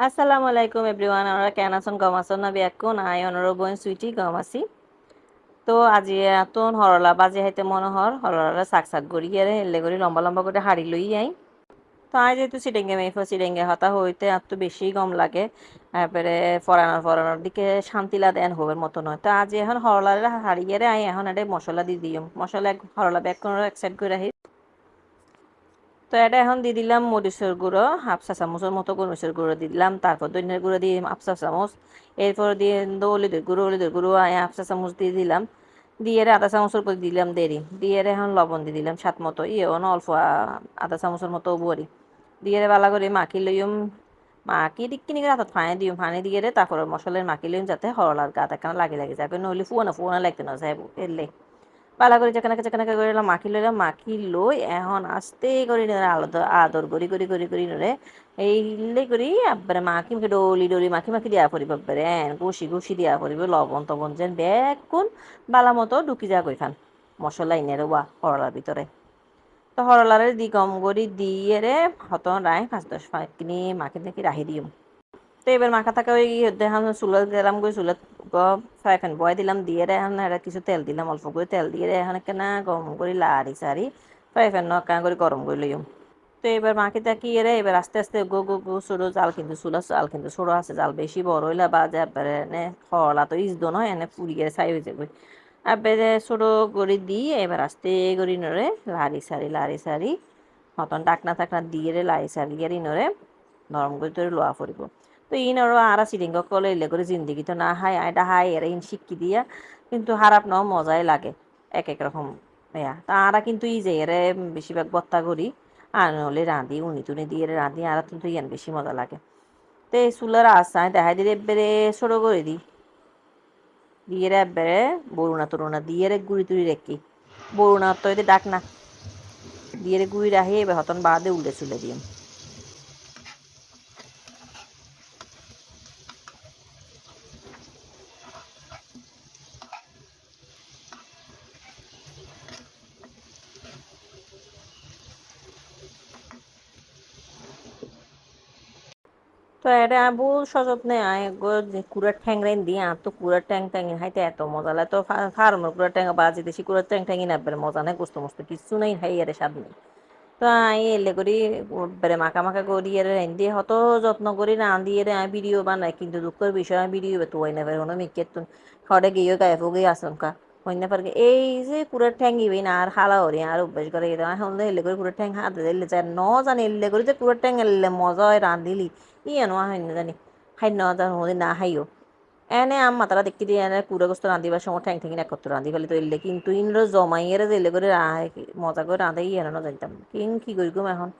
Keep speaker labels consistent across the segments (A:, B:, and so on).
A: আসসালামু আলাইকুম এভরিওয়ান, আমরা কেন আছেন গম আছেন না বিয়াকুন আই অনরবন সুইটি গম আছি। তো আজি এতন হরলা বাজে হাইতে মনে হরলা শাক শাক গড়ি গিয়ে হেললে গড়ি লম্বা লম্বা করে হাড়ি লই আই। তো আই যেহেতু সিডেঙ্গে মেফো সিডেঙ্গে হতা হইতে আর তো বেশি গম লাগে, এরপরে ফরানোর ফরানোর দিকে শান্তি লাদে এন হবের মতো নয়। তো আজ এখন হরলার হাড়ি গিয়ে আই এখন এটা মশলা দিয়ে দিম, মশলা হরলা ব্যাগ কোনো এক সাইড করে রাখি। তো এটা এখন দিয়ে দিলাম মরিচের গুঁড়ো হাফ চা চামচের মতো মরিচের গুঁড়ো দিয়ে দিলাম, তারপর ধনিয়ার গুঁড়ো দিয়ে হাফ চা চামচ, এরপর দিয়ে হলুদের গুঁড়ো হাফ চা চামচ দিয়ে দিলাম, দিয়ে আধা চামচের উপর দিলাম দেরি দিয়ে এখন লবণ দিয়ে দিলাম স্বাদ মতো অল্প আধা চামচের মতো বড়ি দিয়ে বালা করে মাখি লইম। মাখি দিকিনি করে হাতত ফানি দিম, ফানি দিয়ে তারপর মশলার মাখি লইম যাতে হরলার গাত একখানা লাগে লাগে যাবে, নইলে ফুয়ানো ফুয়ানো লাগতে না যাইব এলে পালা করে যেখানে যেখানে করে মাখি লই এখন আস্তে করে আলাদা আদর করি করি করি করি নরে এই হিল্লে করি আবার মাখি মাখি ডলি ডলি মাখি মাখি দিয়া পড়িব একবারে ঘষি ঘষি দিয়া পড়িব লবণ তবন যেন বেকুন বালা মতো ঢুকি যা কই খান মশলা ইনে বা হরলার ভিতরে। তো হরলারে দি গম করি দিয়ে রে হতন রায় 5-10 মিনিট কিনি মাখি দেখি রাহি দিম। তো এবার মাখা থাকা ওই দেখান চুলা দিলাম গই চুলাত ফ্রাই প্যান বয় দিলাম দিয়ে রে এখন এটা কিছু তেল দিলাম অল্প করে তেল দিয়ে রে এখন কেনা গরম করে লাড়ি সারি ফ্রাই প্যান কেনা করে গরম করে লইম। তো এবার মাখি থাকি এরে এবার আস্তে আস্তে গো গো গো ছোটো জাল কিন্তু চুলা জাল কিন্তু ছোটো আছে, জাল বেশি বড় হইলা বা যে এবারে এনে হলা তো ইজদো নয় এনে পুড়িয়ে ছাই হয়ে যাবে। এবারে ছোটো করে দিয়ে এবার আস্তে করে নরে লাড়ি সারি মতন ডাকনা টাকনা দিয়ে রে লাড়ি সারি গেরি নরে নরম করে তোরে লোয়া পড়িব। তো ইন আরো আরা সিডিঙ্গ কলে এলে করে জিন্দিগি তো না হাই আইটা হাই এরা ইন শিক্ষি দিয়া কিন্তু খারাপ নাও মজাই লাগে এক এক রকম তা আরা কিন্তু ই যে এরে বেশিরভাগ বত্তা করি আর নলে রাঁধি উনি টুনি দিয়ে রাঁধি আর কিন্তু ইয়ান বেশি মজা লাগে। তো এই চুলার আসায় দেখাই দিলে এবারে ছোটো করে দিই দিয়ে এবারে বরুণা তরুণা দিয়ে গুড়ি টুড়ি রেখি বরুণা তো ডাক না দিয়ে গুড়ি রাখি এবার হতন বাদে উল্টে চুলে দিই। তো এটা বহু সযত্নে কুড়ার ঠ্যাং রেন দিয়ে আর তো কুড়ার ট্যাং ট্যাং হাইতে এত মজা লাগে। তো ফার্মের কুড়ার ট্যাং বাজি দেশি কুড়ার ট্যাং ট্যাংই না মজা নেই গোস্ত মোস্ত কিছু নেই হাই আরে স্বাদ নেই। তো আই এলে করি বেড়ে মাখা মাখা করি এর রান্ধি হত যত্ন করি রান্ধি এর ভিডিও বানাই কিন্তু দুঃখের বিষয় ভিডিও তো হয় না বের কোনো মিকের তুন খড়ে গিয়ে গায়ে ফুগে আসমকা হইনা পারে এই যে কুড়ার ঠ্যাং ইবেন আর হালা হরি আর অভ্যাস করে এখন এলে করে কুড়ার ঠ্যাং হাতে দিলে যায় ন জানি এলে করে যে কুড়ার ঠ্যাং এলে মজা হয় রান্ধিলি ইয়ে নোয়া হয় না জানি হাই ন জানি না হাইও এনে আম মাতারা দেখি দিয়ে এনে কুড়ে গোস্ত রাঁধিবার সময় ঠ্যাং ঠ্যাং একত্র রাঁধি ফেলে তো এলে কিন্তু ইনরো জমাইয়ের যে এলে করে মজা করে রাঁধে ইয়ে না জানতাম কি করি গম এখন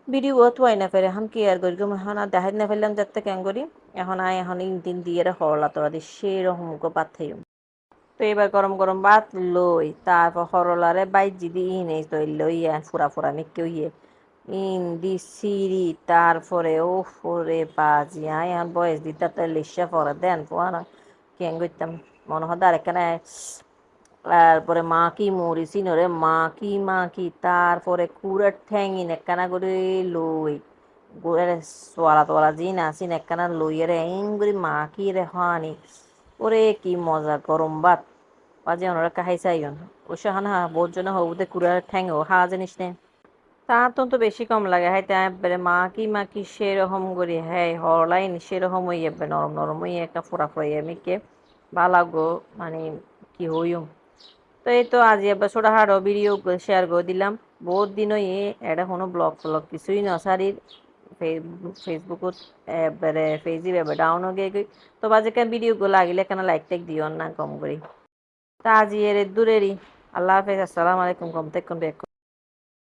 A: ভিডিও থুয়াই না ফেরে এখন কি আর করি গম এখন আর দেখাই না ফেললাম যাতে কেন করি এখন এখন ইন দিন দিয়ে হরলা তোরা দিয়ে সেরকম বাদ থাই। তো এবার গরম গরম ভাত লই তারপর হরলারে বাইজি দি ইনে তো লই ফুরা ফুরা মিক্কে ইয়ে ইন্দি সিঁড়ি তারপরে ও ফোরে বাজি এখন বয়স দিতে তো লিসা পরে দেন পোয়ানা কেন করতাম মনে হয় আরেকখানে তারপরে মা কি তারপরে কুড়ার ঠ্যাঙিন একখানা করে লই গোড়ের সোয়ালা তোয়ালা জি না আসিন একখানা লইয়ের এং করে মাখি রে হানি ওরে কি মজা গরম ভাত বাজে ওনারা কাহাই চাইন ওই সহান হা বোর জন্য হবুতে কুড়ার ঠ্যাং ও হা জিনিস নে তা তো বেশি কম লাগে হাইতে একবারে মা কি সেরকম করি হ্যাঁ হরলাইন সেরকম হয়ে যাবে নরম নরম হয়ে একটা ফোড়া ফোড়াই আমি কে ভালো গো মানে কি হইম। তো এই তো আজ এবার ছোটখাটো ভিডিও শেয়ার করে দিলাম বহুত দিন হয়ে এটা কোনো ব্লগ ফ্লগ কিছুই নসারির ফেসবুকত এবারে ফেসি এবার ডাউন হয়ে গিয়ে তো বাজে ভিডিওগুলো লাগিলে কেন লাইক টাইক দিও না কম করি তা আজি এর দূরেরই আল্লাহ হাফেজ আসসালামু আলাইকুম কম থেকে